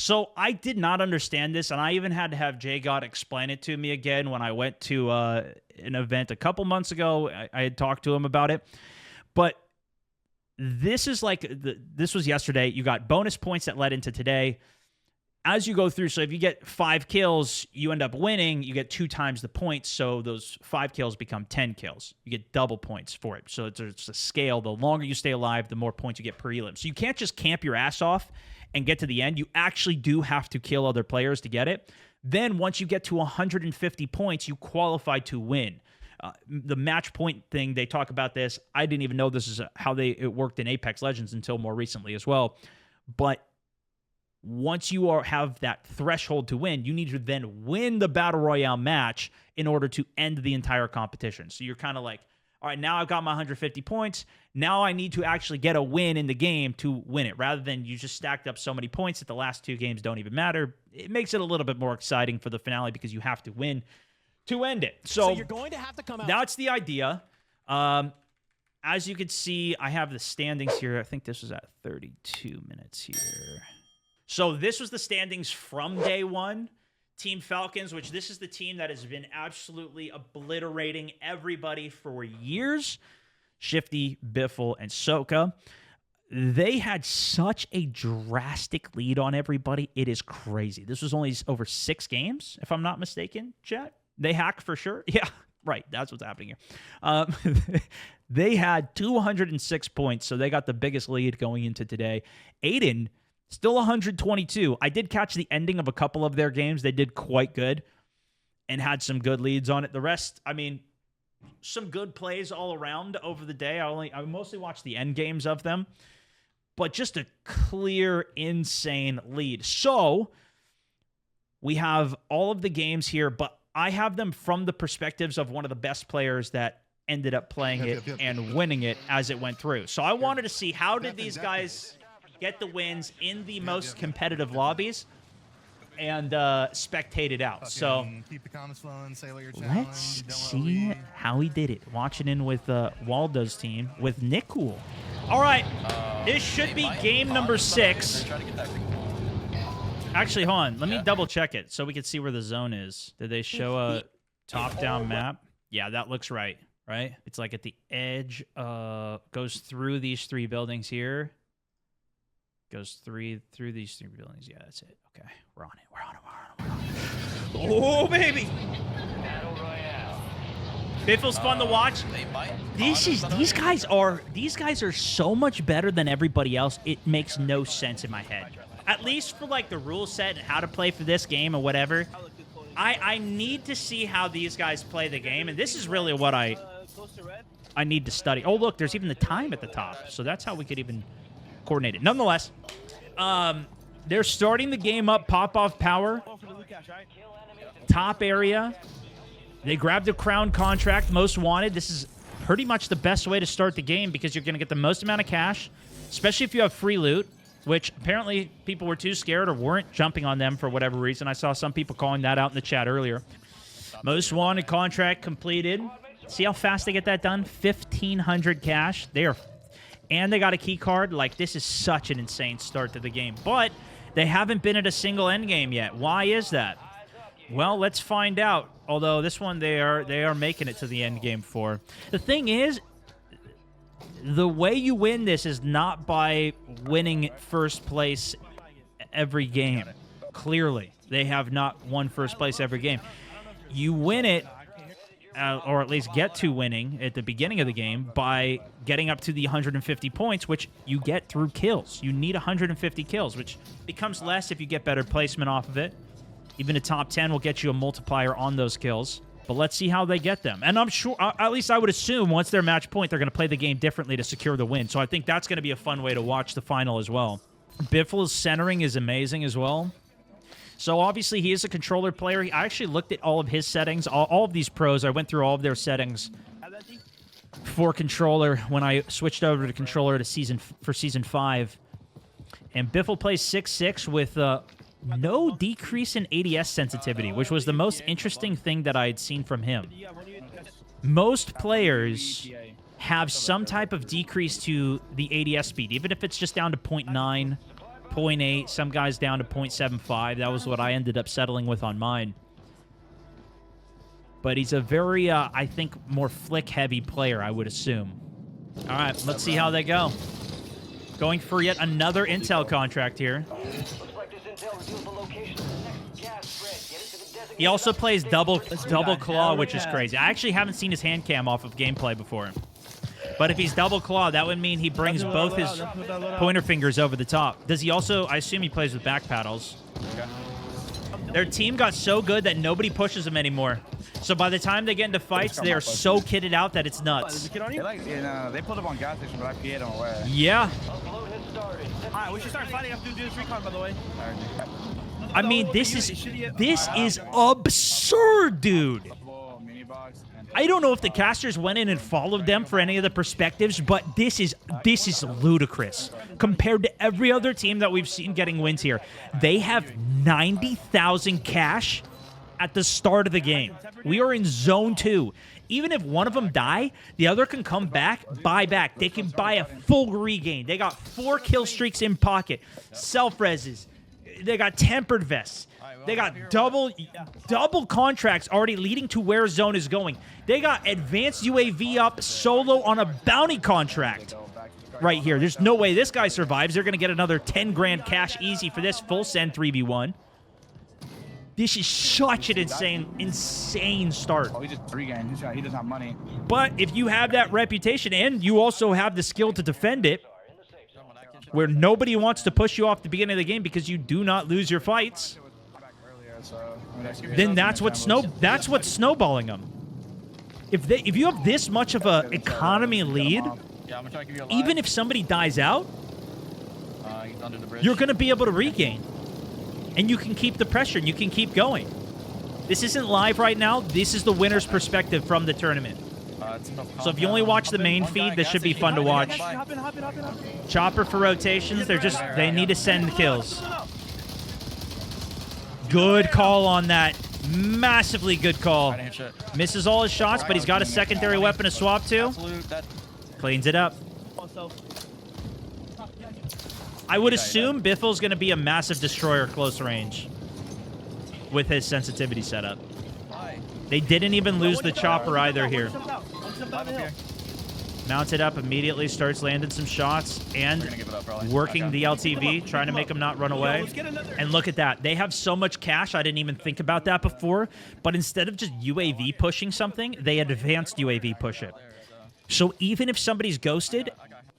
So I did not understand this, and I even had to have Jay God explain it to me again when I went to an event a couple months ago. I had talked to him about it. But this is like, this was yesterday. You got bonus points that led into today. As you go through, so if you get 5 kills, you end up winning. You get 2 times the points, so those 5 kills become 10 kills. You get double points for it. So it's a scale. The longer you stay alive, the more points you get per elim. So you can't just camp your ass off and get to the end. You actually do have to kill other players to get it. Then once you get to 150 points, you qualify to win. The match point thing, they talk about this. I didn't even know this is how it worked in Apex Legends until more recently as well. But once you have that threshold to win, you need to then win the Battle Royale match in order to end the entire competition. So you're kind of like, all right, now I've got my 150 points. Now I need to actually get a win in the game to win it, rather than you just stacked up so many points that the last 2 games don't even matter. It makes it a little bit more exciting for the finale because you have to win to end it. So you're going to have to come out. That's the idea. As you can see, I have the standings here. I think this was at 32 minutes here. So this was the standings from day one. Team Falcons, which this is the team that has been absolutely obliterating everybody for years. Shifty, Biffle, and Soka. They had such a drastic lead on everybody. It is crazy. This was only over 6 games, if I'm not mistaken, chat. They hacked for sure. Yeah, right. That's what's happening here. They had 206 points, so they got the biggest lead going into today. Aiden, still 122. I did catch the ending of a couple of their games. They did quite good and had some good leads on it. The rest, I mean, some good plays all around over the day. I mostly watched the end games of them, but just a clear, insane lead. So we have all of the games here, but I have them from the perspectives of one of the best players that ended up playing it and winning it as it went through. So I wanted to see, how did these guys get the wins in the most competitive lobbies and spectate it out. So let's see how he did it. Watching in with Waldo's team with Nick Cool. All right, this should be game number 6. Actually, hold on. Let me double check it so we can see where the zone is. Did they show a top-down map? Yeah, that looks right, right? It's like at the edge, goes through these 3 buildings here. Goes through these 3 buildings. Yeah, that's it. Okay, we're on it. We're on it. Oh, baby! Biffle's fun to watch. These guys are so much better than everybody else. It makes no sense in my head. At least for like the rule set and how to play for this game or whatever. I need to see how these guys play the game, and this is really what I need to study. Oh, look, there's even the time at the top, so that's how we could even coordinate it. Nonetheless, they're starting the game up. Pop-off power. Top area. They grabbed the crown contract, most wanted. This is pretty much the best way to start the game because you're going to get the most amount of cash, especially if you have free loot, which apparently people were too scared or weren't jumping on them for whatever reason. I saw some people calling that out in the chat earlier. Most wanted contract completed. See how fast they get that done? 1,500 cash. And they got a key card. Like, this is such an insane start to the game. But they haven't been at a single end game yet. Why is that? Well, let's find out. Although this one they are making it to the end game for. The thing is, the way you win this is not by winning first place every game. Clearly, they have not won first place every game. You win it, or at least get to winning at the beginning of the game by getting up to the 150 points, which you get through kills. You need 150 kills, which becomes less if you get better placement off of it. Even a top 10 will get you a multiplier on those kills. But let's see how they get them. And I'm sure, at least I would assume, once they're match point, they're going to play the game differently to secure the win. So I think that's going to be a fun way to watch the final as well. Biffle's centering is amazing as well. So obviously he is a controller player. I actually looked at all of his settings. All of these pros, I went through all of their settings for controller when I switched over to controller to Season 5. And Biffle plays 6-6 with no decrease in ADS sensitivity, which was the most interesting thing that I had seen from him. Most players have some type of decrease to the ADS speed, even if it's just down to 0.9, 0.8. Some guys down to 0.75. That was what I ended up settling with on mine. But he's a very, I think, more flick-heavy player, I would assume. All right, let's see how they go. Going for yet another intel contract here. He also plays double claw, which is crazy. I actually haven't seen his hand cam off of gameplay before. But if he's double claw, that would mean he brings both his pointer fingers over the top. Does he also, I assume he plays with back paddles. Their team got so good that nobody pushes them anymore. So by the time they get into fights, they are so kitted out that it's nuts. They pulled up on gas station, but I PA'd them away. Yeah. Alright, we should start fighting after we do this recon, by the way. I mean, this is absurd, dude. I don't know if the casters went in and followed them for any of the perspectives, but this is ludicrous compared to every other team that we've seen getting wins here. They have 90,000 cash at the start of the game. We are in zone 2. Even if one of them die, the other can come back, buy back. They can buy a full regain. They got 4 kill streaks in pocket, self-reses. They got tempered vests. They got double contracts already leading to where zone is going. They got advanced UAV up solo on a bounty contract right here. There's no way this guy survives. They're going to get another 10 grand cash easy for this full send 3v1. This is such an insane start. Oh, he just regained. He doesn't have money. But if you have that reputation and you also have the skill to defend it, where nobody wants to push you off the beginning of the game because you do not lose your fights, then that's what's snowballing them. If you have this much of a economy lead, even if somebody dies out, you're going to be able to regain. And you can keep the pressure, and you can keep going. This isn't live right now. This is the winner's perspective from the tournament. So if you only watch the main feed, this should be fun to watch. Chopper for rotations. They need to send kills. Good call on that. Massively good call. Misses all his shots, but he's got a secondary weapon to swap to. Cleans it up. I would assume Biffle's going to be a massive destroyer close range with his sensitivity setup. They didn't even lose the chopper either here. Mounted up immediately, starts landing some shots and working the LTV, trying to make him not run away. And look at that. They have so much cash. I didn't even think about that before. But instead of just UAV pushing something, they advanced UAV push it. So even if somebody's ghosted,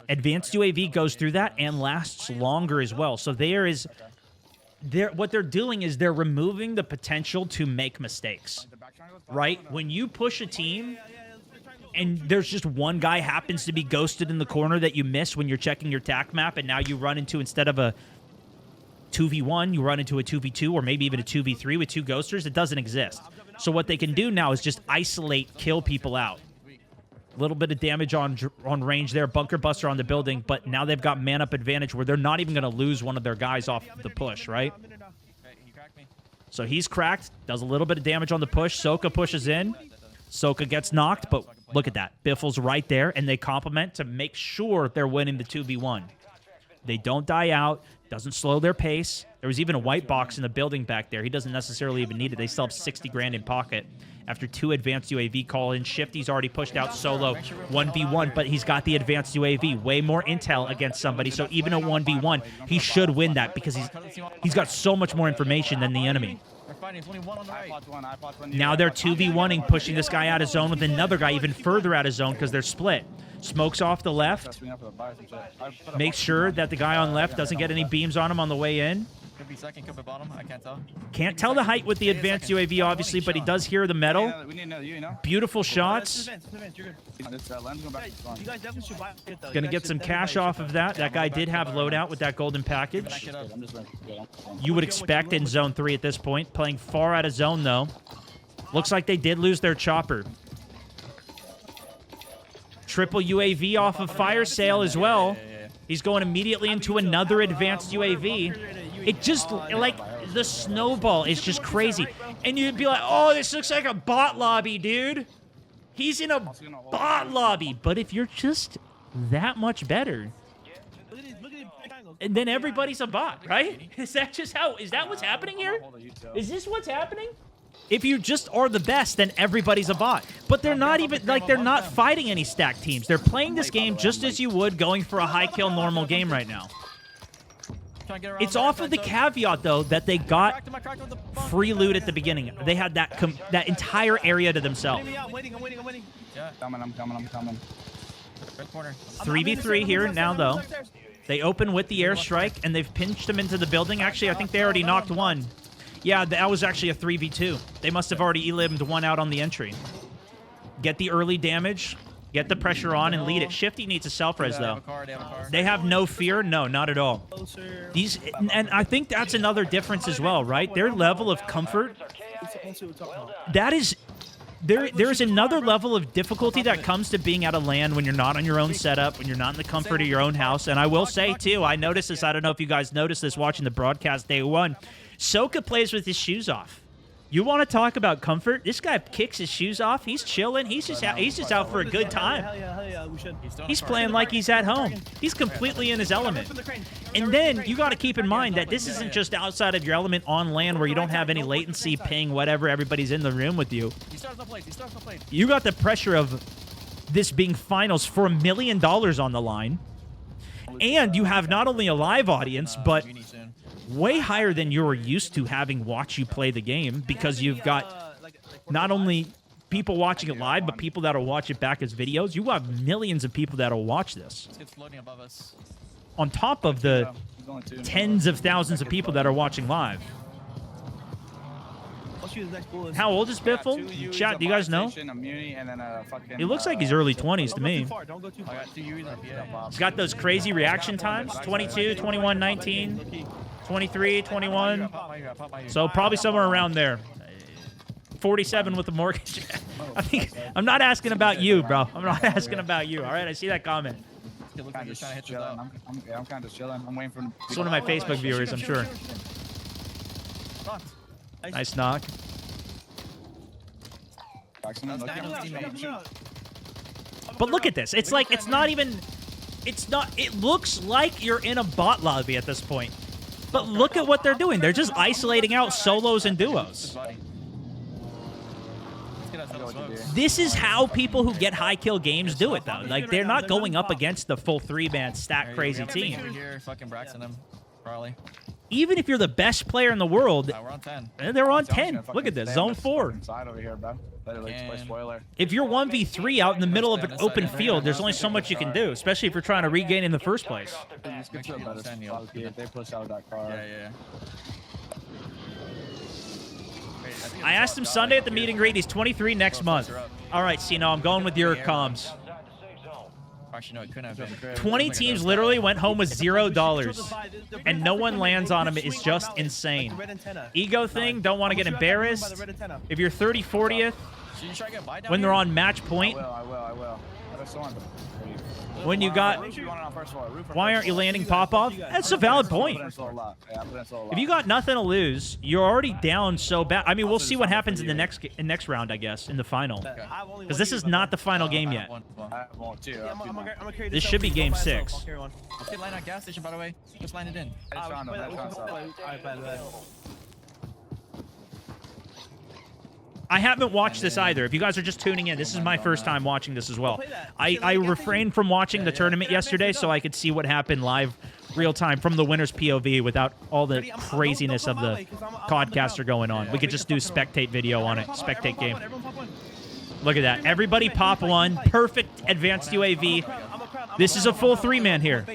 advanced UAV goes through that and lasts longer as well. So what they're doing is they're removing the potential to make mistakes, right? When you push a team and there's just one guy happens to be ghosted in the corner that you miss when you're checking your TAC map, and now you run into, instead of a 2v1, you run into a 2v2 or maybe even a 2v3 with 2 ghosters, it doesn't exist. So what they can do now is just isolate, kill people out. A little bit of damage on range there. Bunker buster on the building, but now they've got man-up advantage where they're not even going to lose one of their guys off the push, right? So he's cracked. Does a little bit of damage on the push. Soka pushes in. Soka gets knocked, but look at that. Biffle's right there, and they complement to make sure they're winning the 2v1. They don't die out. Doesn't slow their pace. There was even a white box in the building back there. He doesn't necessarily even need it. They still have 60 grand in pocket after 2 advanced UAV call-in. Shifty's already pushed out solo 1v1, but he's got the advanced UAV. Way more intel against somebody, so even a 1v1, he should win that because he's got so much more information than the enemy. Now they're 2v1ing, pushing this guy out of zone with another guy even further out of zone because they're split. Smokes off the left. Makes sure that the guy on left doesn't get any beams on him on the way in. Could be second, could be bottom. I can't tell. Can't tell the height with the advanced UAV, obviously, but he does hear the metal. Beautiful shots. Gonna get some cash off of that. That guy did have loadout with that golden package. You would expect in zone 3 at this point. Playing far out of zone, though. Looks like they did lose their chopper. Triple UAV off of fire sale as well. He's going immediately into another advanced UAV. It just, like, the snowball is just crazy. And you'd be like, oh, this looks like a bot lobby, dude. He's in a bot lobby. But if you're just that much better, and then everybody's a bot, right? Is that just how? Is that what's happening here? Is this what's happening? If you just are the best, then everybody's a bot. But they're not even, like, they're not fighting any stacked teams. They're playing this game just as you would going for a high kill normal game right now. It's off of the caveat, though, that they got free loot at the beginning. They had that entire area to themselves. I'm waiting. Yeah. I'm coming. Red corner. 3v3 here now, though. They open with the airstrike, and they've pinched them into the building. Actually, I think they already knocked one. Yeah, that was actually a 3v2. They must have already elimed one out on the entry. Get the early damage, get the pressure on, and lead it. Shifty needs a self-res, though. They have no fear? No, not at all. And I think that's another difference as well, right? Their level of comfort, that is... There is another level of difficulty that comes to being at a LAN when you're not on your own setup, when you're not in the comfort of your own house. And I will say, too, I noticed this. I don't know if you guys noticed this watching the broadcast day one. Soka plays with his shoes off. You want to talk about comfort? This guy kicks his shoes off. He's chilling. He's just out for a good time. Hell yeah, we should. He's playing like he's at home. He's completely in his element. And then you got to keep in mind that this isn't just outside of your element on LAN where you don't have any latency, ping, whatever. Everybody's in the room with you. You got the pressure of this being finals for $1 million on the line. And you have not only a live audience, but way higher than you're used to having watch you play the game, because you've got not only people watching it live, but people that'll watch it back as videos. You have millions of people that'll watch this. On top of the tens of thousands of people that are watching live. How old is Biffle? Chat, do you guys know? He looks like he's early 20s to me. He's got those crazy reaction times. 22, 21, 19, 23, 21. So probably somewhere around there. 47 with a mortgage. I'm not asking about you, bro. I'm not asking about you. All right, I see that comment. I'm kind of chilling. I'm waiting for. It's one of my Facebook viewers, I'm sure. Nice knock. But look at this. It's like, it's not even, it's not, it looks like you're in a bot lobby at this point. But look at what they're doing. They're just isolating out solos and duos. This is how people who get high kill games do it, though. Like, they're not going up against the full 3-man stack crazy team. Even if you're the best player in the world, they're on 10. Look at this, zone 4. If you're 1v3 out in the middle of an open field, there's only so much you can do, especially if you're trying to regain in the first place. I asked him Sunday at the meet and greet. He's 23 next month. All right, Sino, I'm going with your comms. 20 teams literally went home with $0, and no one lands on him. Is just insane. Ego thing, don't want to get embarrassed. If you're 30, 40th, when they're on match point, I will. when you got, why aren't you landing pop-off? That's a valid point. If you got nothing to lose, you're already down so bad. I mean, we'll see what happens in the next round, I guess, in the final. Because this is not the final game yet. This should be game 6. Okay, line at gas station, by the way. Just line it in. I haven't watched this either. If you guys are just tuning in, this is my first time watching this as well. I refrained from watching the tournament yesterday so I could see what happened live, real time, from the winner's POV without all the craziness of the podcaster going on. We could just do spectate video on it, spectate game. Look at that. Everybody pop one. Perfect advanced UAV. This is a full 3-man here.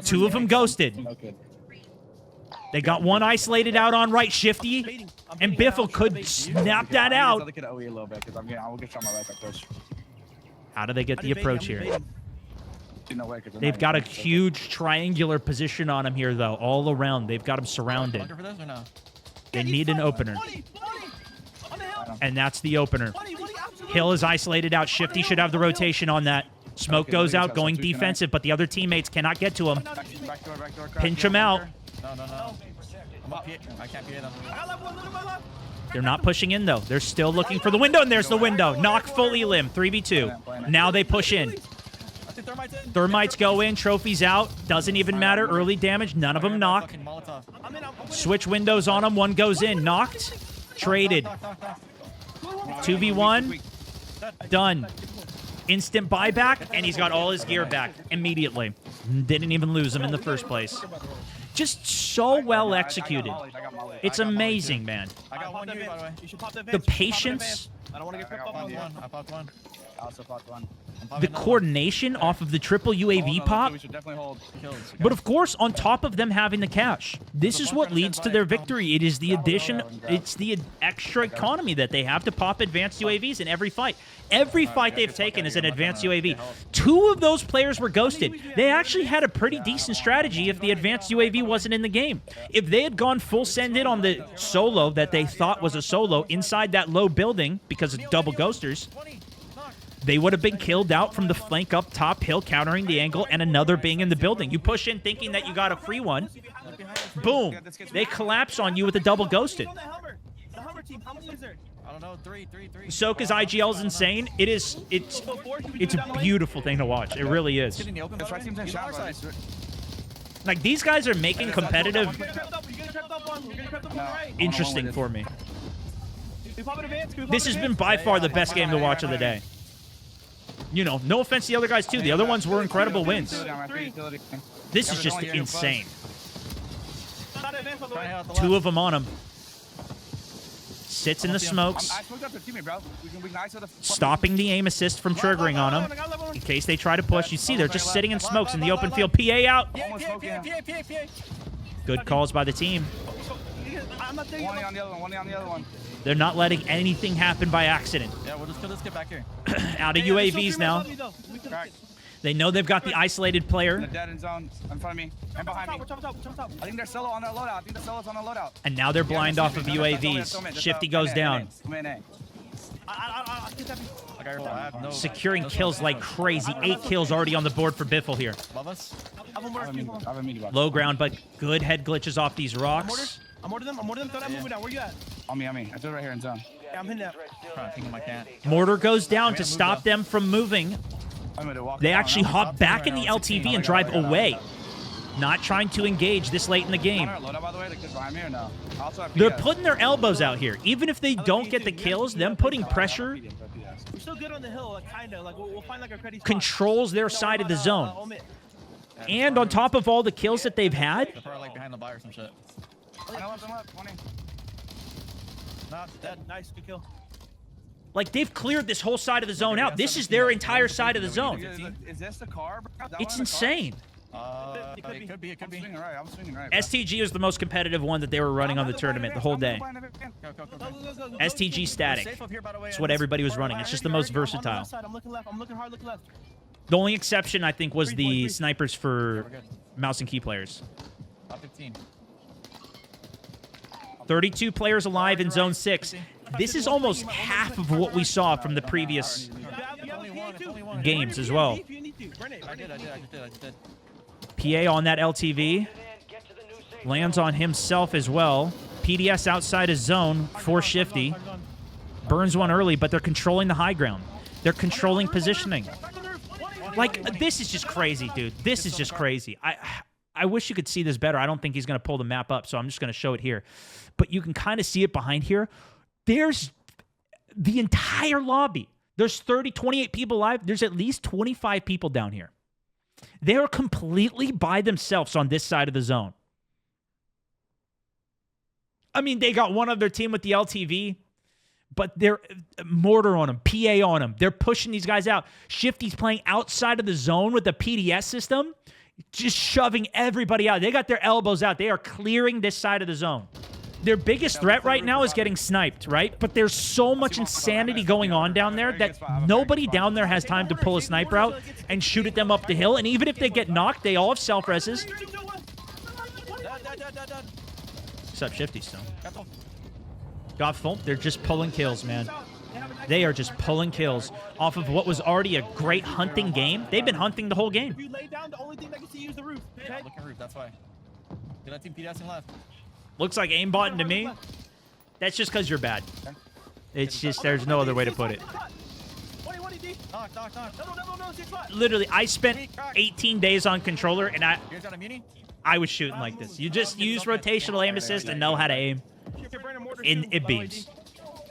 2 of them ghosted. They got one isolated out on right, Shifty, and Biffle could snap that out. How do they get the approach here? They've got a huge triangular position on him here, though, all around. They've got him surrounded. They need an opener. And that's the opener. Hill is isolated out. Shifty should have the rotation on that. Smoke goes out, going defensive, but the other teammates cannot get to him. Pinch him out. No. I'm up here. I can't hear them. They're not pushing in, though. They're still looking for the window, and there's the window. Knock full elim, 3v2. Now they push in. Thermites go in, trophies out. Doesn't even matter. Early damage, none of them knock. Fucking Molotov. Switch windows on him. One goes in, knocked. Traded. 2v1. Done. Instant buyback, and he's got all his gear back immediately. Didn't even lose him in the first place. Just so well executed. It's amazing, man. I got one, by the way. You should pop the The patience, I don't want to get tripped up on one. I popped one. I also popped one. the coordination off of the triple UAV pop. We should definitely hold. But of course, on top of them having the cash, this is what leads to their victory. It is the addition, it's the extra economy that they have to pop advanced UAVs in every fight. Every fight they've taken is an advanced UAV. 2 of those players were ghosted. They actually had a pretty decent strategy if the advanced UAV wasn't in the game. If they had gone full send in on the solo that they thought was a solo inside that low building because of double ghosters, they would have been killed out from the flank up top hill, countering the angle, and another being in the building. You push in thinking that you got a free one. Boom. They collapse on you with a double ghosted. The Hummer team, how many is there? I don't know, three. Soka's IGL is insane. It's a beautiful thing to watch. It really is. Get in the open, That's right, team's in shot, bro. Like, these guys are making competitive We're getting crept up on. We're getting crept up on the right. interesting for me. We pop it advance. This has been by far the best game to watch of the day. You know, no offense to the other guys, too. The other ones were incredible wins. This is just insane. 2 of them on him. Sits in the smokes, stopping the aim assist from triggering on him in case they try to push. You see, they're just sitting in smokes in the open field. PA out. Good calls by the team. I'm not One on the other one. They're not letting anything happen by accident. Yeah, we'll just get back here. Out of UAVs now. They know they've got the isolated In player, the dead end zone in front of me and behind me. I think they're solo on their loadout. and now they're blind off of UAVs. Shifty goes down. I have no Securing kills like crazy. 8 kills already on the board for Biffle here. above us. I have a meaty box. Low ground, but good head glitches off these rocks. I'm more to them. Throw that movie down. Where you at? On me. I do it right here in zone. Yeah, I'm hitting that. Trying to think of my cat. Mortar goes down to stop them from moving. I'm gonna walk They down. actually hop back in the LTV and drive away. Not trying to engage this late in the game. On our loadout, by the way, like, behind me or no? I also have They're PS. putting their elbows out here. Even if they don't get the kills, them putting pressure We're still good on the hill, like kinda. Like we'll find like a credit. controls their side of the zone. And on top of all the kills that they've had, They're probably like behind the bar or some shit. I'm left. 20. Not dead. Nice, good kill. like they've cleared this whole side of the zone out. This is their entire side of the zone. Is this the car, bro? That It's one the car? insane. It could be. I'm swinging right. Bro. STG was the most competitive one that they were running on the tournament the whole day. Go. STG static. Safe up here, by the way. It's what everybody was running. It's just the most versatile. I'm looking left. I'm looking hard. Look left. The only exception, I think, was the snipers for mouse and key players. Top 15. 32 players alive in Zone 6. This is almost half of what we saw from the previous games as well. I just did. PA on that LTV. Lands on himself as well. PDS outside his zone for Shifty. Burns one early, but they're controlling the high ground. They're controlling positioning. Like, this is just crazy, dude. This is just crazy. I wish you could see this better. I don't think he's going to pull the map up, so I'm just going to show it here. But you can kind of see it behind here. There's the entire lobby. There's 28 people live. There's at least 25 people down here. They are completely by themselves on this side of the zone. I mean, they got one other team with the LTV, but they're mortar on them, PA on them. They're pushing these guys out. Shifty's playing outside of the zone with the PDS system, just shoving everybody out. They got their elbows out. They are clearing this side of the zone. Their biggest threat right now is getting sniped, right? But there's so much insanity going on down there that nobody down there has time to pull a sniper out and shoot at them up the hill. And even if they get knocked, they all have self-reses. Except Shifty still. Got full. They're just pulling kills, man. They are just pulling kills off of what was already a great hunting game. They've been hunting the whole game. If you lay down, the only thing that gets to use the roof. Yeah, look at roof, that's why. Did that team PDSing left? Looks like aimbotting to me. That's just because you're bad. It's just, there's no other way to put it. Knock. No, 6 flat. Literally, I spent 18 days on controller, and You guys got a muni? I was shooting like this. You just use rotational aim assist and know how to aim, and it beams.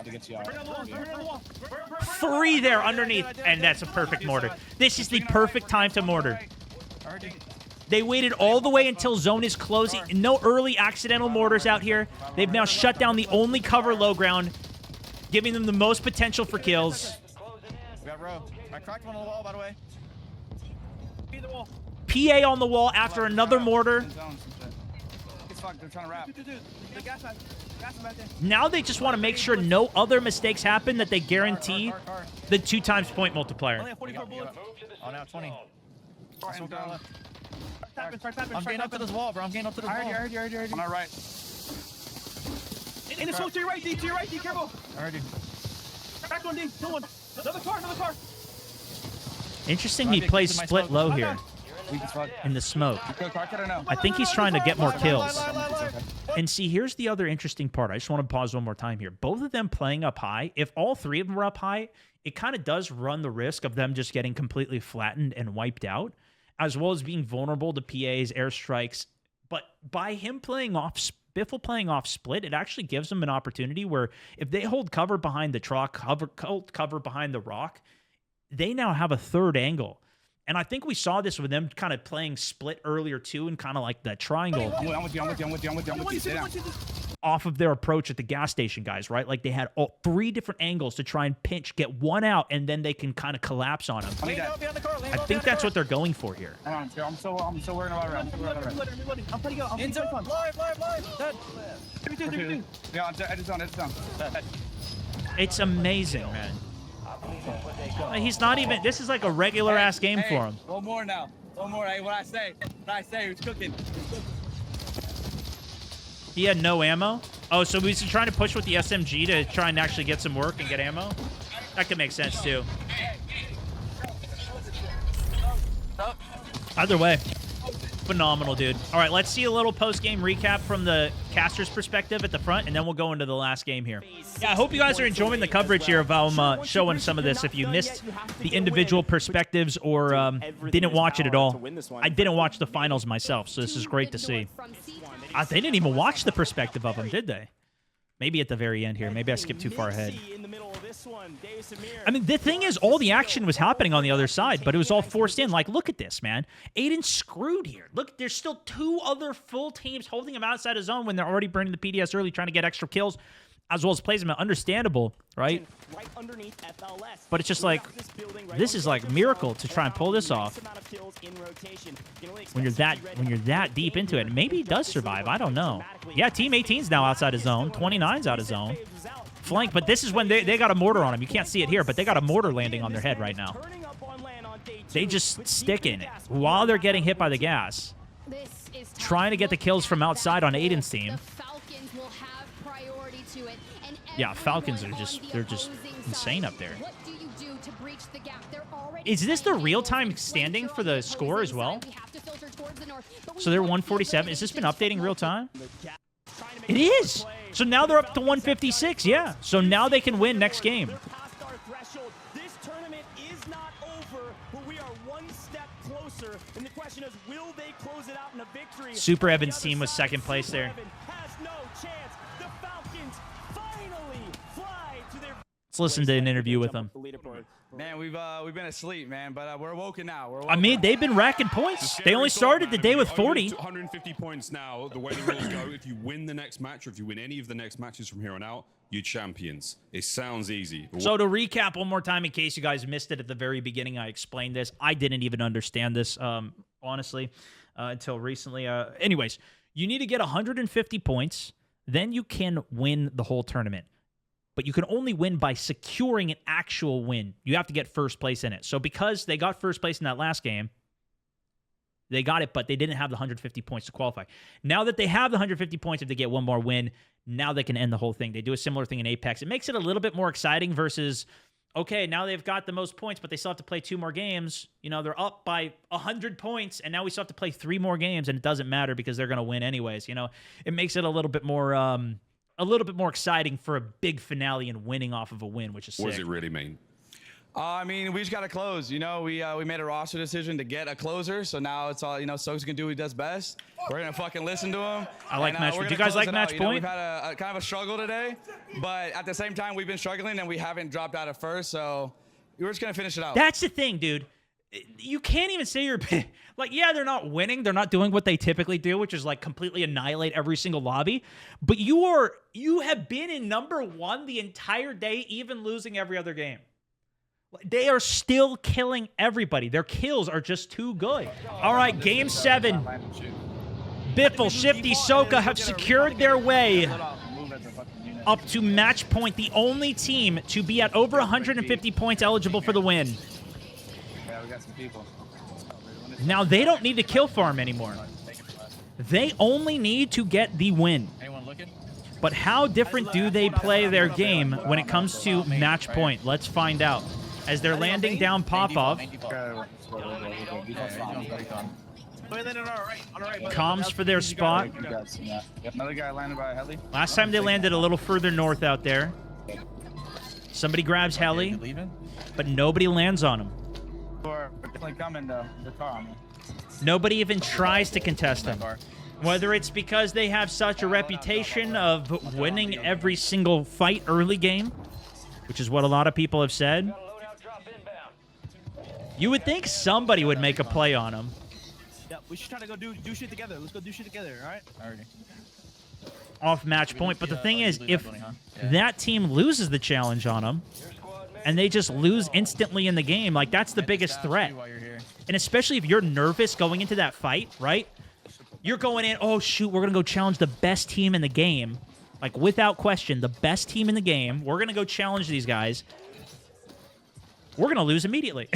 I think it's y'all. Burn down the wall. 3 there underneath, and that's a perfect mortar. This is the perfect time to mortar. Already. They waited all the way until zone is closing. No early accidental mortars out here. They've now shut down the only cover low ground, giving them the most potential for kills. We got row. I cracked one on the wall, by the way. Be the wall. PA on the wall after another mortar. It's fucked. They're trying to wrap. Dude. The gas line. Gas line back there. Now they just want to make sure no other mistakes happen, that they guarantee Car. the 2 times point multiplier. Only have 44 bullets. Oh, now 20. Start So far left. Start tapping. I'm getting up to this wall, bro. I'm getting up to this wall. I heard you. On our right. In the smoke to your right, D. Careful. Already. Back one, D. Kill one. Another car. Interesting he plays split low here Weak as fuck. in the smoke. You kill car kid or no? I think he's trying to get more kills. Lie. And see, here's the other interesting part. I just want to pause one more time here. Both of them playing up high, if all 3 of them were up high, it kind of does run the risk of them just getting completely flattened and wiped out, as well as being vulnerable to PAs, airstrikes. But by him playing off, Biffle playing off split, it actually gives them an opportunity where if they hold cover behind the truck, hold cover behind the rock, they now have a 3rd angle. And I think we saw this with them kind of playing split earlier too, and kind of like that triangle I'm with you. Stay down. off of their approach at the gas station, guys, right? Like they had all 3 different angles to try and pinch, get one out, and then they can kind of collapse on them. Lean up behind the car. I think that's what they're going for here. I'm so worried about around. I'm putting out. In zone. Live. Dead. Yeah, edge down. It's amazing, man. He's not even, this is like a regular ass game for him. One more now. Hey, what I say, who's cooking? He had no ammo. Oh, so he's trying to push with the SMG to try and actually get some work and get ammo? That could make sense too. Either way, phenomenal, dude. All right, let's see a little post-game recap from the caster's perspective at the front, and then we'll go into the last game here. Yeah, I hope you guys are enjoying the coverage here of how I'm showing some of this. If you missed the individual perspectives or didn't watch it at all, I didn't watch the finals myself, so this is great to see. They didn't even watch the perspective of them, did they? Maybe at the very end here. Maybe I skipped too far ahead. I mean, the thing is, all the action was happening on the other side, but it was all forced in. Like, look at this, man. Aiden's screwed here. Look, there's still 2 other full teams holding him outside his zone when they're already burning the PDS early, trying to get extra kills, as well as placement. Understandable, right? But it's just like, this is like a miracle to try and pull this off when you're that deep into it. Maybe he does survive. I don't know. Yeah, Team 18's now outside his zone. 29's out of zone. Flank, but this is when they got a mortar on him. You can't see it here, but they got a mortar landing on their head right now. They just stick in it while they're getting hit by the gas. Trying to get the kills from outside on Aiden's team. Yeah, Falcons are they're just insane up there. Is this the real-time standing for the score as well? So they're 147. Has this been updating real-time? It is! So now they're up to 156, yeah. So now they can win next game. This tournament is not over, but we are one step closer. And the question is, will they close it out in a victory? Super Evans' team was second place there. Has no chance. The Falcons finally fly to their... Let's listen to an interview with him. Man, we've been asleep, man, but we're woken now. I mean, they've been racking points. They only started the day with 40. 150 points now. The way the rules go, if you win the next match, or if you win any of the next matches from here on out, you're champions. It sounds easy. So to recap one more time, in case you guys missed it at the very beginning, I explained this. I didn't even understand this, honestly, until recently. Anyways, you need to get 150 points. Then you can win the whole tournament. But you can only win by securing an actual win. You have to get first place in it. So because they got first place in that last game, they got it, but they didn't have the 150 points to qualify. Now that they have the 150 points, if they get one more win, now they can end the whole thing. They do a similar thing in Apex. It makes it a little bit more exciting versus, okay, now they've got the most points, but they still have to play 2 more games. You know, they're up by 100 points, and now we still have to play 3 more games, and it doesn't matter because they're going to win anyways. You know, it makes it a little bit more exciting for a big finale and winning off of a win, which is sick. What does it really mean? I mean, we just got to close. You know, we made a roster decision to get a closer, so now it's all, you know, Soak's going to do what he does best. We're going to fucking listen to him. I like match. Do you guys like match point? We've had a kind of a struggle today, but at the same time, we've been struggling and we haven't dropped out at first, so we're just going to finish it out. That's the thing, dude. You can't even say you're like, yeah, they're not winning. They're not doing what they typically do, which is like completely annihilate every single lobby. But you have been in #1 the entire day, even losing every other game. They are still killing everybody. Their kills are just too good. All right, game 7. Biffle, Shifty, Soka have secured their way up to match point. The only team to be at over 150 points eligible for the win. Yeah, we got some people. Now, they don't need to kill farm anymore. They only need to get the win. Anyone looking? But how different do they play their game when it comes to match point? Let's find out. As they're landing down Popov, comms for their spot. Another guy landed by a heli. Last time they landed a little further north out there. Somebody grabs heli, but nobody lands on him. Definitely coming though. The car on me. Nobody even tries to contest them. Whether it's because they have such a reputation of winning every single fight early game, which is what a lot of people have said. You would think somebody would make a play on them. Yeah, we should try to go do shit together. Let's go do shit together, all right? Already. Off match point. But the thing is, if that team loses the challenge on them, and they just lose instantly in the game, like that's the biggest threat. And especially if you're nervous going into that fight, right? You're going in, oh shoot, we're going to go challenge the best team in the game. Like without question, the best team in the game. We're going to go challenge these guys. We're going to lose immediately.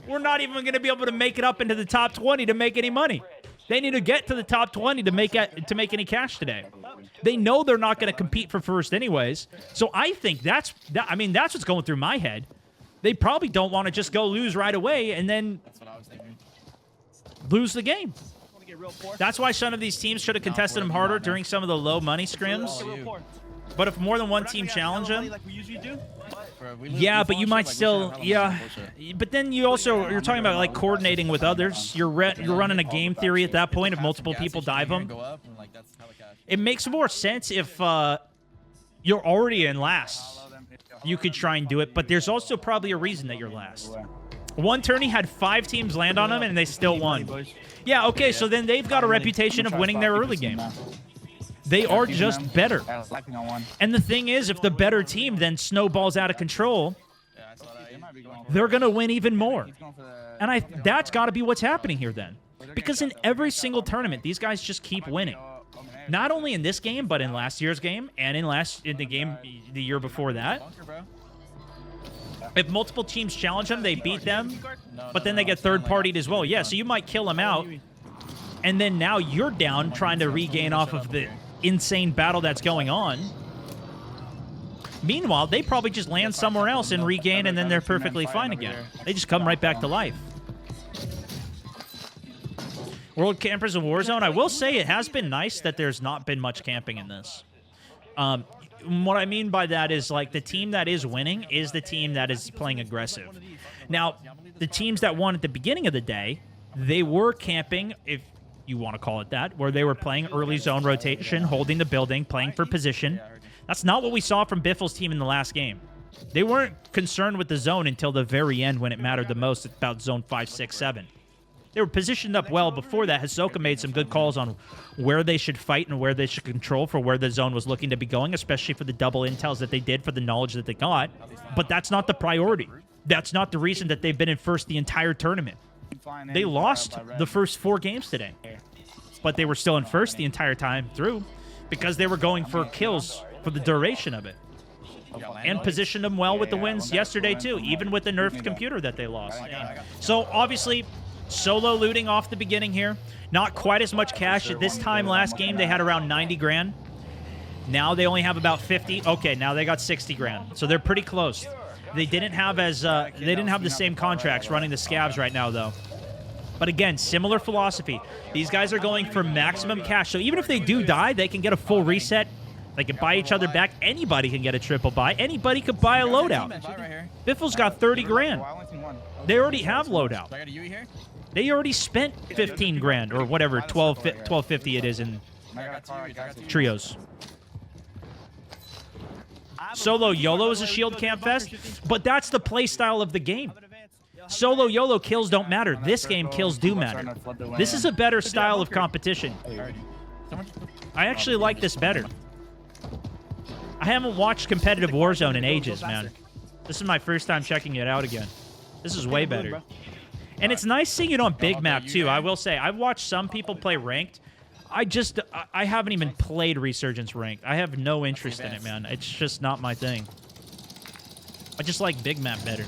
we're not even going to be able to make it up into the top 20 to make any money. They need to get to the top 20 to make any cash today. They know they're not going to compete for first anyways. So I think that's what's going through my head. They probably don't want to just go lose right away and then lose the game. That's why some of these teams should have contested them harder during some of the low money scrims. But if more than one team challenge them, yeah, but you might still, yeah. But then you're talking about like coordinating with others. You're running a game theory at that point if multiple people dive them. It makes more sense if you're already in last. You could try and do it, but there's also probably a reason that you're last. One tourney had 5 teams land on them and they still won. Yeah, okay, so then they've got a reputation of winning their early game. They are just better. And the thing is, if the better team then snowballs out of control, they're going to win even more. And that's got to be what's happening here then. Because in every single tournament, these guys just keep winning. Not only in this game, but in last year's game and in the game the year before that. If multiple teams challenge them, they beat them, but then they get third-partied as well. Yeah, so you might kill them out, and then now you're down trying to regain off of the insane battle that's going on. Meanwhile, they probably just land somewhere else and regain, and then they're perfectly fine again. They just come right back to life. World Campers in Warzone, I will say it has been nice that there's not been much camping in this. What I mean by that is, like, the team that is winning is the team that is playing aggressive. Now, the teams that won at the beginning of the day, they were camping, if you want to call it that, where they were playing early zone rotation, holding the building, playing for position. That's not what we saw from Biffle's team in the last game. They weren't concerned with the zone until the very end when it mattered the most, about zone 5, 6, 7. They were positioned up well before that. Hisoka made some good calls on where they should fight and where they should control for where the zone was looking to be going, especially for the double intels that they did for the knowledge that they got. But that's not the priority. That's not the reason that they've been in first the entire tournament. They lost the first 4 games today, but they were still in first the entire time through because they were going for kills for the duration of it. And positioned them well with the wins yesterday too, even with the nerfed computer that they lost. So obviously, solo looting off the beginning here. Not quite as much cash. At this time last game, they had around 90 grand. Now they only have about 50. Okay, now they got 60 grand. So they're pretty close. They didn't have the same contracts running the scabs right now, though. But again, similar philosophy. These guys are going for maximum cash. So even if they do die, they can get a full reset They can buy each other back. Anybody can get a triple buy. Anybody could buy a loadout. Buy right here. Biffle's got 30 grand. I only seen one. They already have loadout. Do I got a Yui here? They already spent 15 grand or whatever, 1250 it is in I got Yui. I got Yui. trios. Solo YOLO is a shield camp fest, but that's the play style of the game. Solo YOLO kills don't matter. This game kills do matter. This is a better style of competition. I actually like this better. I haven't watched competitive Warzone in ages, man. This is my first time checking it out again. This is way better. And it's nice seeing it on big map, too. I will say, I've watched some people play ranked. I haven't even played Resurgence ranked. I have no interest in it, man. It's just not my thing. I just like big map better.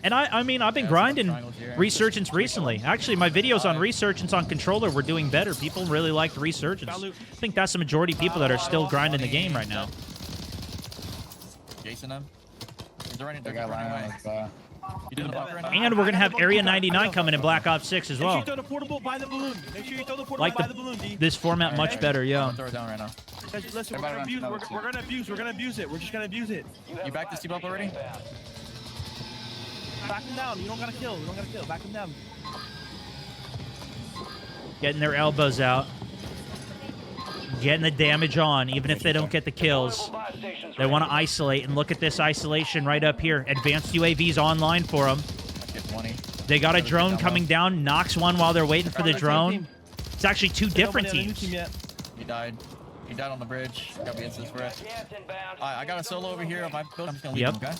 And I mean, I've been grinding Resurgence recently. Actually, my videos on Resurgence on controller were doing better. People really liked Resurgence. I think that's the majority of people that are still grinding the game right now. Jason them. They're running away. You doing the bump right now? And we're going to have Area 99 coming in Black Ops 6 as well. Make sure you throw the portable by the balloon. Make sure you throw the portable Like by the balloon, D. this format much better, yeah. Throw it down right now. Listen, we're gonna abuse it. We're just gonna abuse it. You back this team up already? Back him down. You don't gotta kill. Back him down. Getting their elbows out. Getting the damage on, even if they don't get the kills. They want to isolate, and look at this isolation right up here. Advanced UAVs online for them. They got a drone coming down, knocks one while they're waiting for the drone. It's actually two different teams. He died. He died on the bridge. Got me instance for it. I got a solo over here on my build. I'm just gonna leave him, okay?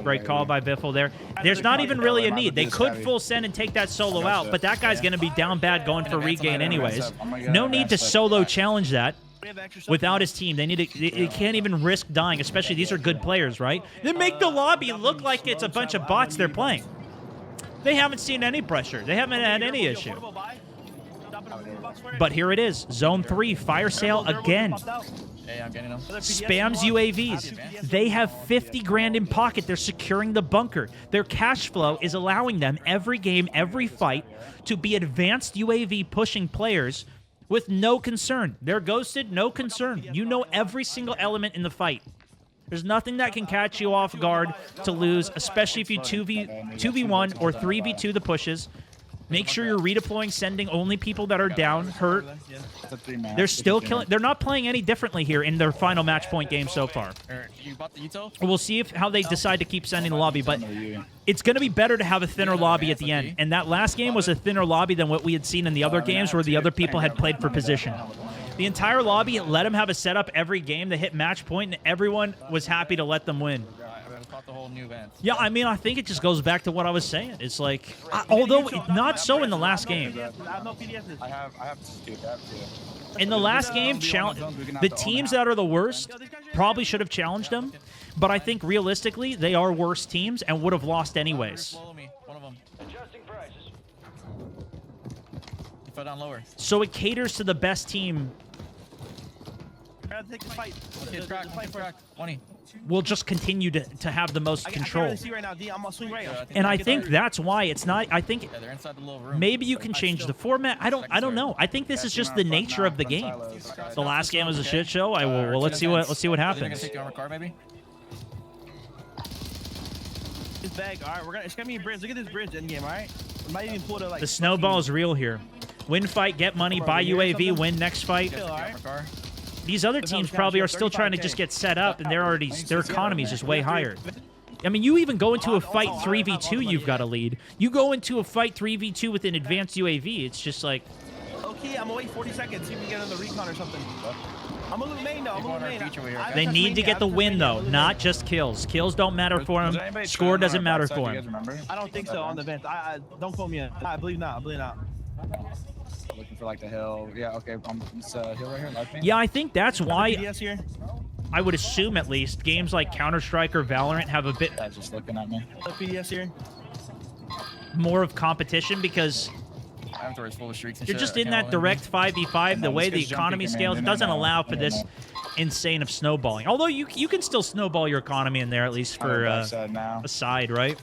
Great call by Biffle there. There's not even really a need. They could full send and take that solo out, but that guy's going to be down bad going for regain anyways. No need to solo challenge that without his team. They need to. They can't even risk dying, especially these are good players, right? They make the lobby look like it's a bunch of bots they're playing. They haven't seen any pressure. They haven't had any issue. But here it is. Zone 3, fire sale again. Hey, I'm getting them. Spams UAVs. They have 50 grand in pocket. They're securing the bunker. Their cash flow is allowing them every game, every fight to be advanced UAV pushing players with no concern. They're ghosted, no concern. You know every single element in the fight. There's nothing that can catch you off guard to lose, especially if you 2v1 or 3v2 the pushes. Make sure you're redeploying, sending only people that are down, hurt. They're still killing. They're not playing any differently here in their final match point game so far. You bought the Uto? We'll see how they decide to keep sending the lobby, but it's going to be better to have a thinner lobby at the end. And that last game was a thinner lobby than what we had seen in the other games where the other people had played for position. The entire lobby let them have a setup every game. They hit match point, and everyone was happy to let them win. The whole new event. Yeah, I mean, I think it just goes back to what I was saying. It's like, although not so in the last game. I have two. In the last game, the teams that are the worst probably should have challenged them. But I think realistically, they are worse teams and would have lost anyways. One of them. He fell down lower. So it caters to the best team. Take the fight. Kid's cracked. 20. Will just continue to have the most control. I can't really see right now, D. I'm gonna swing right. And I think that's why it's not. I think They're inside the little room. maybe you can change the format. I don't know. I think this is just the nature of the game. The last game was a shit show. Well, let's see what Gonna happens. take the armor car, maybe? This bag. All right, it's gonna be a bridge. Look at this bridge in game. All right. We might even pull it like. The snowball is real here. Win fight, get money, buy UAV, win next fight. These other teams probably are still trying to just get set up, and their economy is just way higher. I mean, you even go into a fight 3v2, you've got a lead. You go into a fight 3v2 with an advanced UAV, it's just like... Okay, I'm gonna wait 40 seconds, see if we can get another recon or something. I'm a little main, though. I'm a little main. They need to get the win, though, not just kills. Kills don't matter for them. Score doesn't matter for them. I don't think so on the vent. Don't quote me. I believe not. Looking for like the hill. Yeah, okay. This hill right here. Left me. Yeah, I think that's why PDS here. I would assume at least games like Counter-Strike or Valorant have a bit Just looking at me. PDS here. more of competition because Inventory's full of streaks and you're shit. just I in can't that hold in. direct 5v5. The way the economy scales, it doesn't allow for this insane of snowballing. Although you can still snowball your economy in there at least for a side, right?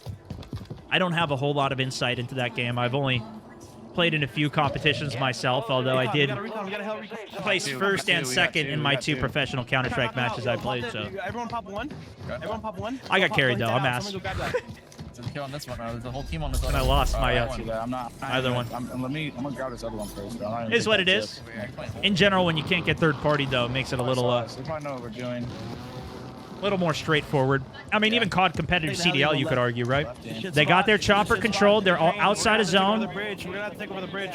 I don't have a whole lot of insight into that game. I've only played in a few competitions myself, although I did place first and second in my 2 professional Counter-Strike matches I played. So Everyone pop one. Everyone pop one. I got carried though. I'm ass. There's a kill on this one. There's a whole team on this one. And I lost my I'm not. either one. I'm gonna grab this other one first. Bro. It is what it is. In general, when you can't get third party though, it makes it a little They probably know what we're doing. little more straightforward. I mean, even COD competitive CDL, you could argue, right? They got their chopper controlled. They're all outside of zone. We're gonna have to take over the bridge.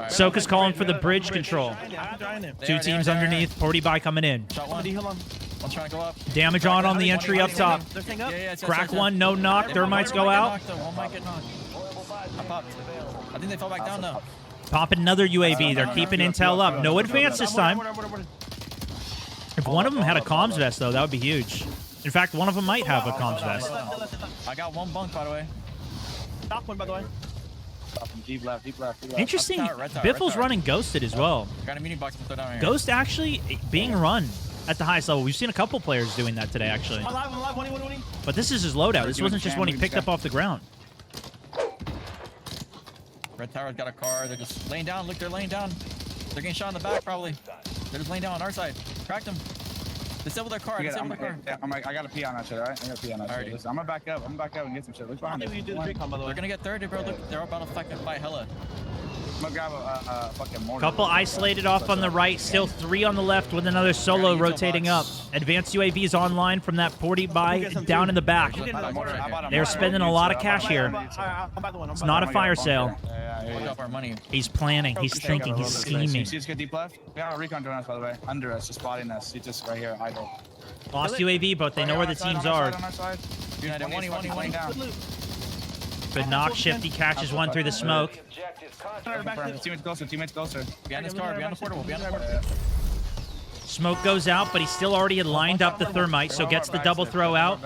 Soka's calling for the bridge control. 2 teams underneath. Porty by coming in. Shot one. One trying to go up. Damage on the entry up top. They're staying up. Yeah, it's Crack one, no knock. Thermites go out. One might get knocked. I popped. I think they fell back down though. Popping another UAV. They're keeping intel up. No advance this time. If one of them had a comms vest, though, that would be huge. In fact, one of them might have a comms vest. I got one bunk, by the way. Top one, by the way. Deep left. Interesting. Red tower, Biffle's running Ghosted as well. Got a mini box to throw down here. Ghost actually being run at the highest level. We've seen a couple players doing that today, actually. I'm alive, 1. But this is his loadout. This wasn't just one he picked up off the ground. Red tower's got a car. They're just laying down. Look, they're laying down. They're getting shot in the back, probably. They're just laying down on our side. Cracked them. Disable their car. Disable their car. I got a pee on that shit, alright? I got a pee on that shit. Listen, I'm gonna back up. and get some shit. Look behind us. They're gonna get 30, bro. Look, they're about to fucking fight hella. I'm gonna grab a fucking mortar. Couple isolated off on the right. Still 3 on the left with another solo rotating up. Advanced UAVs online from that 40 by down in the back. They're spending a lot of cash here. It's not a fire sale. Fuck up our money. He's planning. He's thinking. He's scheming. See this good deep left? We got a recon drone us, by the way. Under us, just spotting us. He's just right here, idle. Lost UAV, but they know where the teams are. On our side. United, one down. Good knock. Shifty catches one through the smoke. Teammates closer. Behind this car, behind the portable, behind the portable. Smoke goes out, but he still already had lined up the thermite, so gets the double throw out.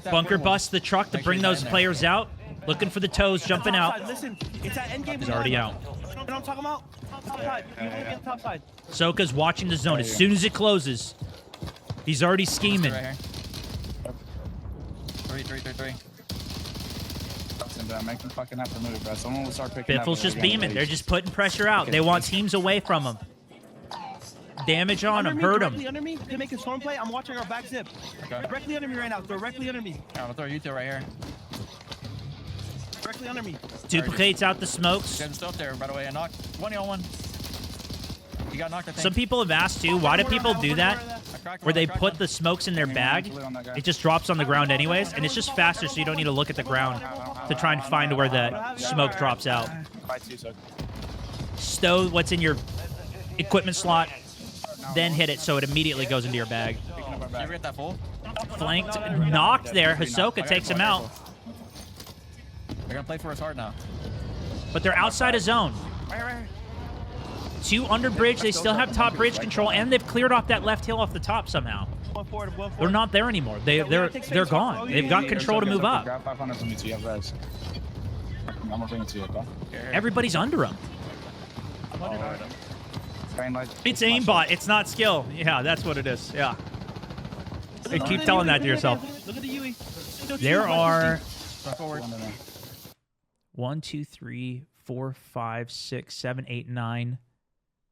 Bunker busts the truck to bring those players out. Looking for the toes, jumping out. Listen, it's that end game. He's already out. You know what I'm talking about? Top side. You want to get top side. Soka's watching the zone. As soon as it closes, he's already scheming. Right here. 3. Make them fucking have to move, bro. Someone will start picking Biffle's up. just beaming. They're just putting pressure out. They want teams away from him. Damage on him. Hurt him. Under me, to make a storm play, I'm watching our back zip. Okay. Directly under me right now. Directly under me. I'm gonna throw you two right here. Directly under me. Duplicates out the smokes. There's stuff there, by the way. I knocked 1-on-1. You got knocked, I think. Some people have asked too, why do people do that? Where they put the smokes in their bag, it just drops on the ground anyways, and it's just faster so you don't need to look at the ground to try and find where the smoke drops out. Stow what's in your equipment slot, then hit it so it immediately goes into your bag. Did you ever get that full? Flanked, knocked there. Hisoka takes him out, They're gonna play for us hard now. but they're outside of zone. 2 under bridge. They still have top bridge control, and they've cleared off that left hill off the top somehow. They're not there anymore. They're gone. They've got control to move up. Grab 500 from me too. You have res. I'm gonna bring it to you, bro. Everybody's under them. It's aimbot. It's not skill. Yeah, that's what it is. Yeah. Hey, keep telling that to yourself. Look at the UE. There are Forward. 1, 2, 3, 4, 5, 6, 7, 8,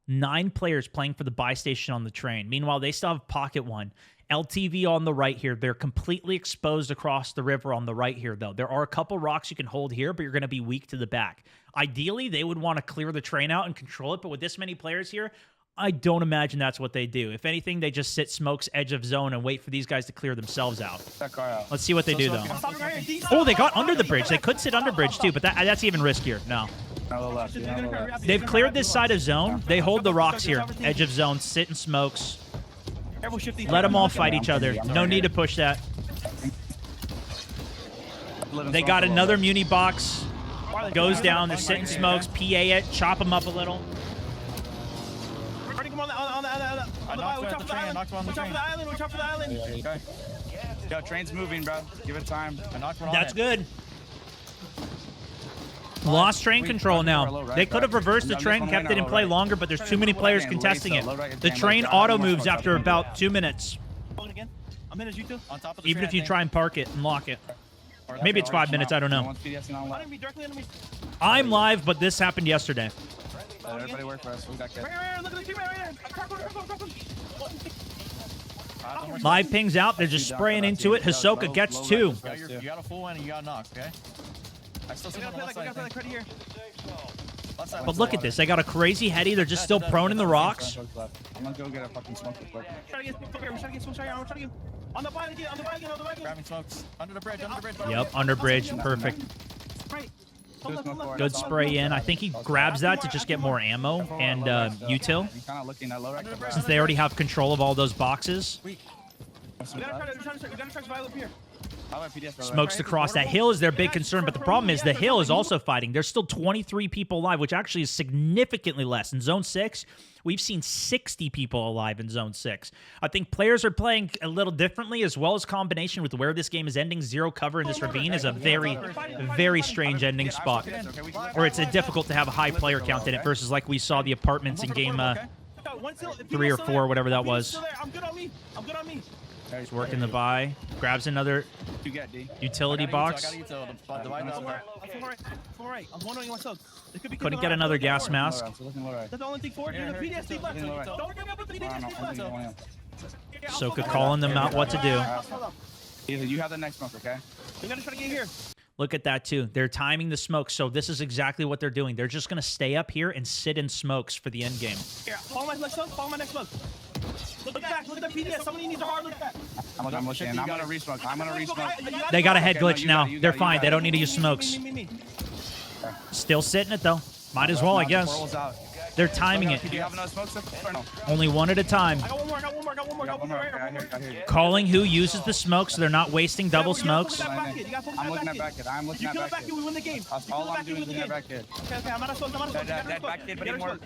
9 players playing for the buy station on the train. Meanwhile, they still have pocket one. LTV on the right here. They're completely exposed across the river on the right here, though. There are a couple rocks you can hold here, but you're going to be weak to the back. Ideally, they would want to clear the train out and control it, but with this many players here, I don't imagine that's what they do. If anything, they just sit smokes edge of zone and wait for these guys to clear themselves out. Let's see what they do, though. Oh, they got under the bridge. They could sit under bridge, too, but that's even riskier. No. They've cleared this side of zone. They hold the rocks here. Edge of zone. Sit in smokes. Let them all fight each other. No need to push that. They got another muni box. Goes down. They're sitting smokes. PA it. Chop them up a little. Yo, train's moving, bro. Give it time. That's good. Lost train control now. They could have reversed the train, kept it in play longer, but there's too many players contesting it. The train auto moves after about 2 minutes. Even if you try and park it and lock it. Maybe it's 5 minutes, I don't know. I'm live, but this happened yesterday. Everybody work for us. We got kids. Look at the team right there. Live pings out. They're just spraying into it. Hisoka gets 2. You got a full one and you got knocked, okay? I still see We him on the gotta left play side. like right here. Left side, But look at this. They got a crazy heady. They're just still prone in the rocks. I'm gonna go get a fucking smoke real quick. We're trying to get smokes right here. We're trying to get on the bike again. Grabbing smokes. Under the bridge, under the bridge. Yep, under bridge. Perfect. Right. Good spray in. I think he grabs that to just get more ammo and util, I'm kind of looking at low right now. since they already have control of all those boxes. We gotta try to Violet here. Smokes across that hill is their big concern, but the problem is the hill is also fighting. There's still 23 people alive, which actually is significantly less. In Zone 6, we've seen 60 people alive in Zone 6. I think players are playing a little differently, as well as combination with where this game is ending. Zero cover in this ravine is a very, very strange ending spot, or it's difficult to have a high player count in it versus like we saw the apartments in game 3 or 4, whatever that was. I'm good on me. He's working the buy, grabs another utility box. I'm wondering myself. Couldn't get another gas mask. That's the only thing forward. There's a PTSD left. Don't forget about the PTSD left. Soka calling them out what to do. Either you have the next smoke, okay? We gotta try to get here. Look at that, too. They're timing the smoke, so this is exactly what they're doing. They're just going to stay up here and sit in smokes for the end game. Here, follow my next smoke. Look back. Look at that PTS. Somebody needs a hard look back. I'm looking. I'm gonna re-smoke. They got a head glitch now. They're fine. They don't need to use smokes. Me. Still sitting it, though. Might as well, I guess. They're timing it. Do you have enough smokes or no? Only one at a time. I got one more. Okay, I hear you. Calling who uses the smoke so they're not wasting double smokes. I'm looking at back kid. You kill that back kid, we win the game. All I'm doing is looking at back kid. Okay, I'm out of smoke. That back kid, but more.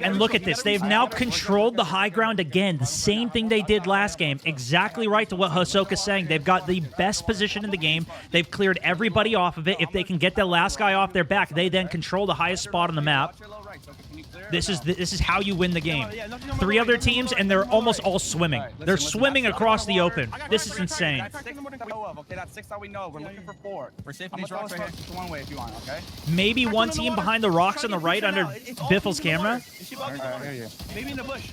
And look at this. They've now controlled the high ground again. The same thing they did last game. Exactly right to what Hisoka's saying. They've got the best position in the game. They've cleared everybody off of it. If they can get the last guy off their back, they then control the highest spot on the map. This is how you win the game. 3 other teams, and they're almost all swimming. They're swimming across the open. This is insane. Okay, that's 6 that we know. We're looking for 4. We're safe I'm in these gonna rocks throw right here. one way if you want, okay? Maybe one team behind the rocks on the right under Biffle's camera. I hear you. Maybe in the bush.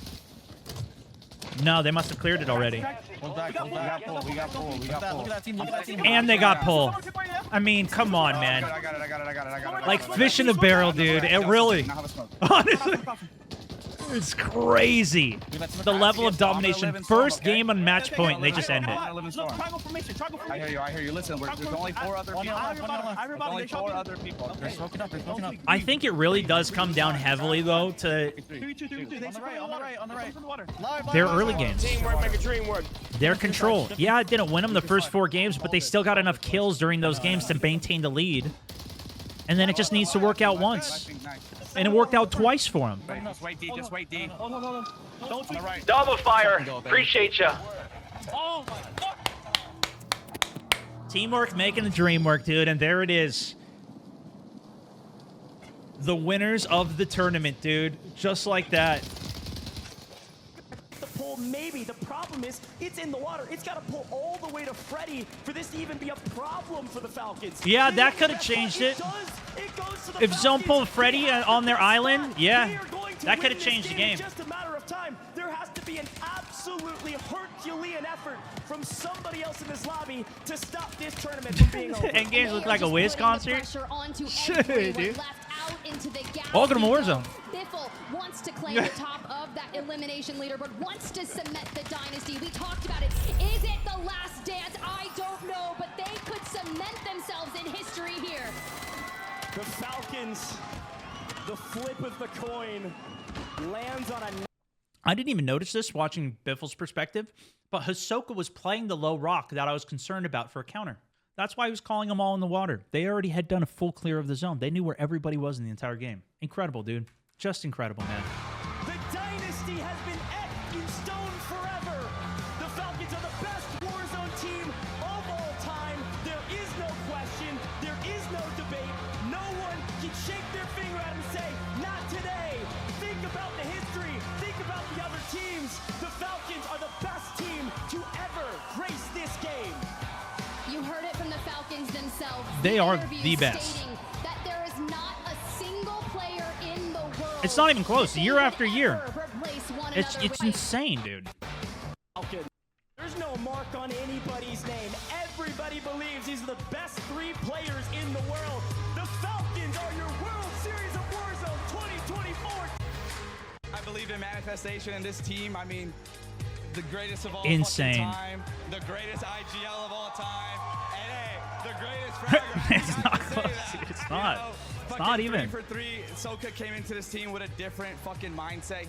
No, they must have cleared it already. Hold back. We got pull. Look at that team. Look at that team. And they got pull. I mean, come on, man. I got it. Like fish in a barrel, dude. It really, Now have a smoke. honestly, it's crazy. The level of domination. First game on match point, they just end it. I hear you. Listen, there's only 4 other people. There's only 4 other people. They're smoking up. They're smoking up. I think it really does come down heavily, though, to On the right. their early games. Teamwork make a dream work. Their control. Yeah, it didn't win them the first 4 games, but they still got enough kills during those games to maintain the lead. And then it just needs to work out once. And it worked out twice for them. Just wait, D. Don't Double fire. Appreciate ya. Oh my God. Teamwork making the dream work, dude. And there it is. The winners of the tournament, dude. Just like that. The pull, maybe. The problem is, it's in the water. It's got to pull all the way to Freddy for this to even be a problem for the Falcons. Yeah, that could have changed it. It goes to the If Zone Falcons. pulled Freddy on their island, They yeah, are going to that could win have changed this the game. It's just a matter of time. There has to be an absolutely Herculean effort from somebody else in this lobby to stop this tournament from being over. And games look like a Wiz concert. Shit, dude. Welcome to Warzone. Biffle wants to claim the top of that elimination leaderboard, wants to cement the dynasty. We talked about it. Is it the last dance? I don't know, but they could cement themselves in history here. The Falcons, the flip of the coin, lands on a... I didn't even notice this watching Biffle's perspective, but Hisoka was playing the low rock that I was concerned about for a counter. That's why he was calling them all in the water. They already had done a full clear of the zone. They knew where everybody was in the entire game. Incredible, dude. Just incredible, man. The dynasty has been etched in stone forever. The Falcons are the best Warzone team of all time. There is no question. There is no debate. No one can shake their finger at him and say, not today. Think about the history. Think about the other teams. The Falcons are the best team to ever grace this game. You heard it from the Falcons themselves. They are Interview the best. stating that there is not It's not even close. Year after year. Replace one It's another with- insane, dude. There's no mark on anybody's name. Everybody believes these are the best 3 players in the world. The Falcons are your World Series of Warzone 2024. I believe in manifestation in this team. I mean, the greatest of all Insane. fucking time, the greatest IGL of all time, and hey, the greatest fragger. It's not close. It's not. It's not even. 3 for 3. Soka came into this team with a different fucking mindset.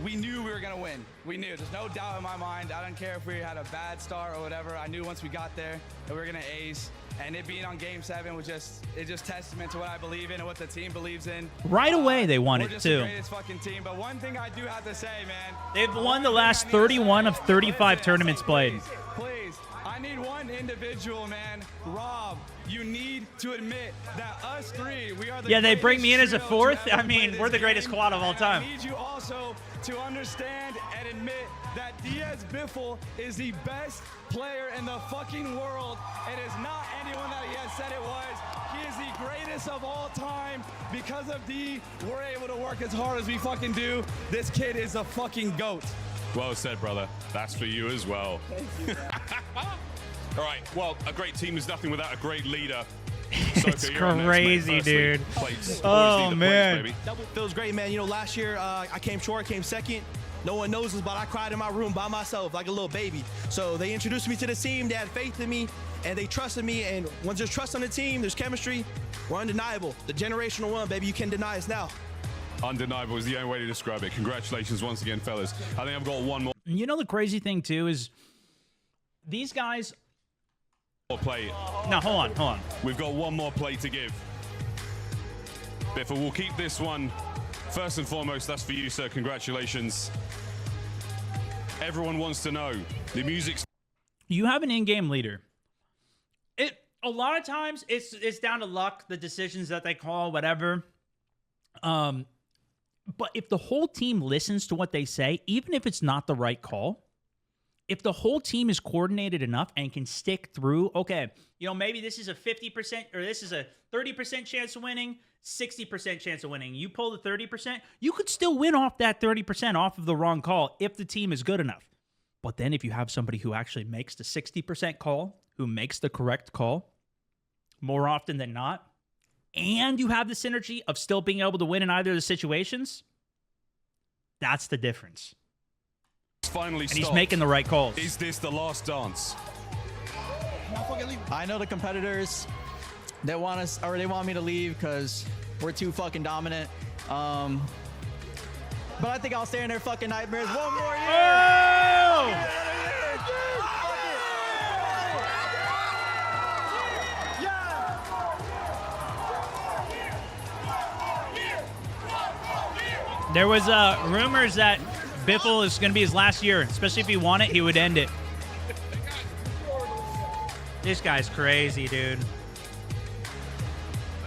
We knew we were gonna win. We knew. There's no doubt in my mind. I don't care if we had a bad start or whatever. I knew once we got there that we were gonna ace. And it being on Game 7 was just testament to what I believe in and what the team believes in. Right away, they won We're it just too. the greatest fucking team. But one thing I do have to say, man. They've won the last 31 of 35 tournaments played. Please, I need one individual, man. Rob, you need to admit that us 3, we are the Yeah, they bring greatest me in as a trio to 4th. ever I mean, play we're this the greatest game. squad of all And time. I need you also to understand and admit that Diaz Biffle is the best player in the fucking world. It is not anyone that he has said it was. He is the greatest of all time. Because of D, we're able to work as hard as we fucking do. This kid is a fucking GOAT. Well said, brother. That's for you as well. All right. Well, a great team is nothing without a great leader. It's You're up next, mate. crazy, Firstly, dude. plates. Oh, Always need the man. plates, baby. Feels great, man. You know, last year I came short, came second. No one knows this, but I cried in my room by myself like a little baby. So they introduced me to the team. They had faith in me, and they trusted me. And once there's trust on the team, there's chemistry. We're undeniable. The generational one, baby. You can't deny us now. Undeniable is the only way to describe it. Congratulations once again, fellas. I think I've got one more You know the crazy thing too is these guys. play. No, hold on. We've got one more play to give. Biffle, we'll keep this one. First and foremost, that's for you, sir. Congratulations. Everyone wants to know. The music's You have an in-game leader. A lot of times it's down to luck, the decisions that they call, whatever. But if the whole team listens to what they say, even if it's not the right call, if the whole team is coordinated enough and can stick through, okay, you know, maybe this is a 50% or this is a 30% chance of winning, 60% chance of winning. You pull the 30%, you could still win off that 30% off of the wrong call if the team is good enough. But then if you have somebody who actually makes the 60% call, who makes the correct call more often than not, and you have the synergy of still being able to win in either of the situations, that's the difference. finally And stopped. he's making the right calls. Is this the last dance? I know the competitors that want us, or they want me to leave because we're too fucking dominant. But I think I'll stay in their fucking nightmares one more year. Oh! There was rumors that Biffle is going to be his last year, especially if he won it, he would end it. This guy's crazy, dude.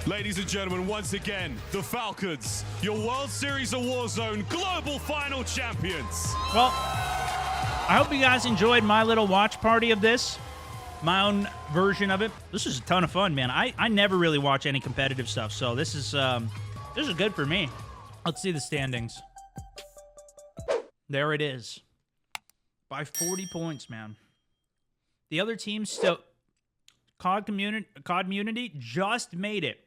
Ladies and gentlemen, once again, the Falcons, your World Series of Warzone Global Final Champions. Well, I hope you guys enjoyed my little watch party of this. My own version of it. This is a ton of fun, man. I never really watch any competitive stuff, so this is good for me. Let's see the standings. There it is. By 40 points, man. The other team still... COD Community just made it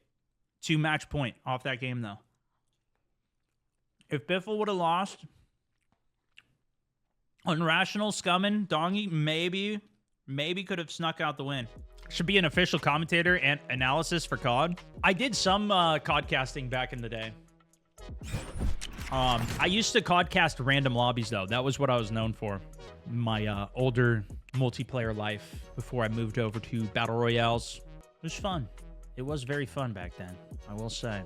to match point off that game, though. If Biffle would have lost, Unrational, Scummin, Dongy, maybe could have snuck out the win. Should be an official commentator and analysis for COD. I did some COD casting back in the day. I used to COD-cast random lobbies, though. That was what I was known for. My older multiplayer life before I moved over to Battle Royales. It was fun. It was very fun back then, I will say.